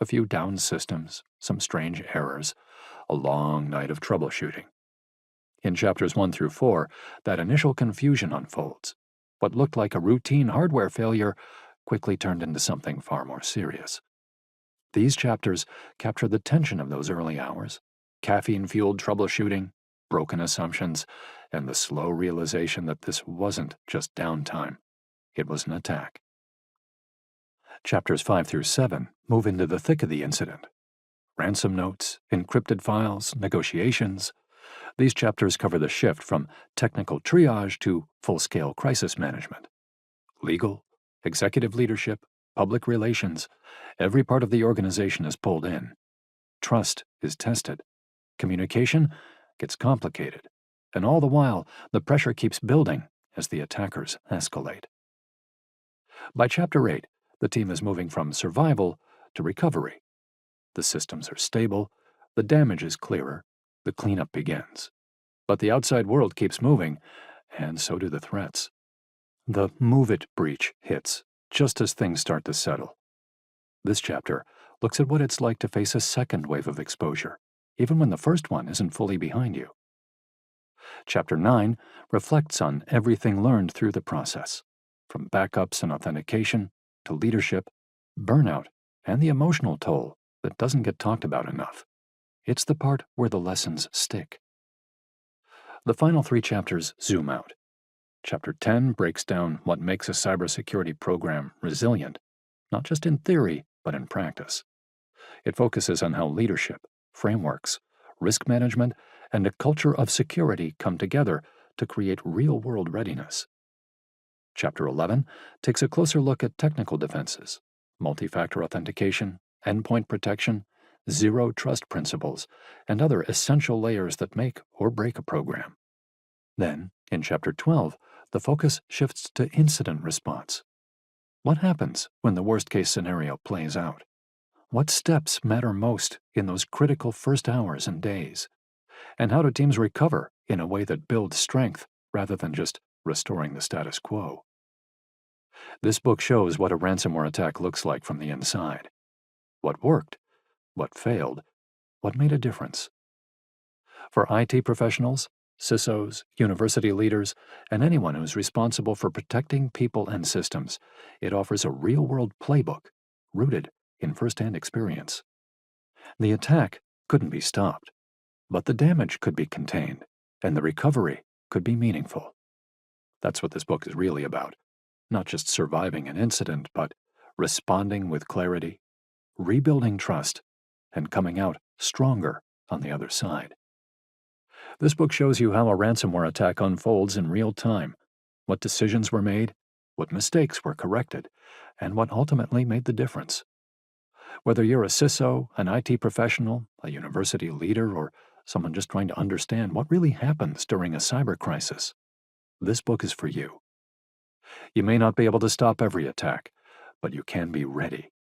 a few down systems, some strange errors, a long night of troubleshooting. In chapters 1 through 4, that initial confusion unfolds. What looked like a routine hardware failure quickly turned into something far more serious. These chapters capture the tension of those early hours, caffeine-fueled troubleshooting, broken assumptions, and the slow realization that this wasn't just downtime. It was an attack. Chapters 5 through 7 move into the thick of the incident. Ransom notes, encrypted files, negotiations. These chapters cover the shift from technical triage to full-scale crisis management. Legal, executive leadership, public relations, every part of the organization is pulled in. Trust is tested. Communication gets complicated. And all the while, the pressure keeps building as the attackers escalate. By Chapter 8, the team is moving from survival to recovery. The systems are stable, the damage is clearer, the cleanup begins. But the outside world keeps moving, and so do the threats. The Move It breach hits just as things start to settle. This chapter looks at what it's like to face a second wave of exposure, even when the first one isn't fully behind you. Chapter 9 reflects on everything learned through the process, from backups and authentication to leadership, burnout, and the emotional toll that doesn't get talked about enough. It's the part where the lessons stick. The final 3 chapters zoom out. Chapter 10 breaks down what makes a cybersecurity program resilient, not just in theory, but in practice. It focuses on how leadership, frameworks, risk management, and a culture of security come together to create real-world readiness. Chapter 11 takes a closer look at technical defenses, multi-factor authentication, endpoint protection, zero trust principles, and other essential layers that make or break a program. Then, in Chapter 12, the focus shifts to incident response. What happens when the worst-case scenario plays out? What steps matter most in those critical first hours and days? And how do teams recover in a way that builds strength rather than just restoring the status quo? This book shows what a ransomware attack looks like from the inside. What worked, what failed, what made a difference. For IT professionals, CISOs, university leaders, and anyone who's responsible for protecting people and systems, it offers a real-world playbook rooted in first-hand experience. The attack couldn't be stopped, but the damage could be contained, and the recovery could be meaningful. That's what this book is really about, not just surviving an incident, but responding with clarity, rebuilding trust, and coming out stronger on the other side. This book shows you how a ransomware attack unfolds in real time, what decisions were made, what mistakes were corrected, and what ultimately made the difference. Whether you're a CISO, an IT professional, a university leader, or someone just trying to understand what really happens during a cyber crisis, this book is for you. You may not be able to stop every attack, but you can be ready.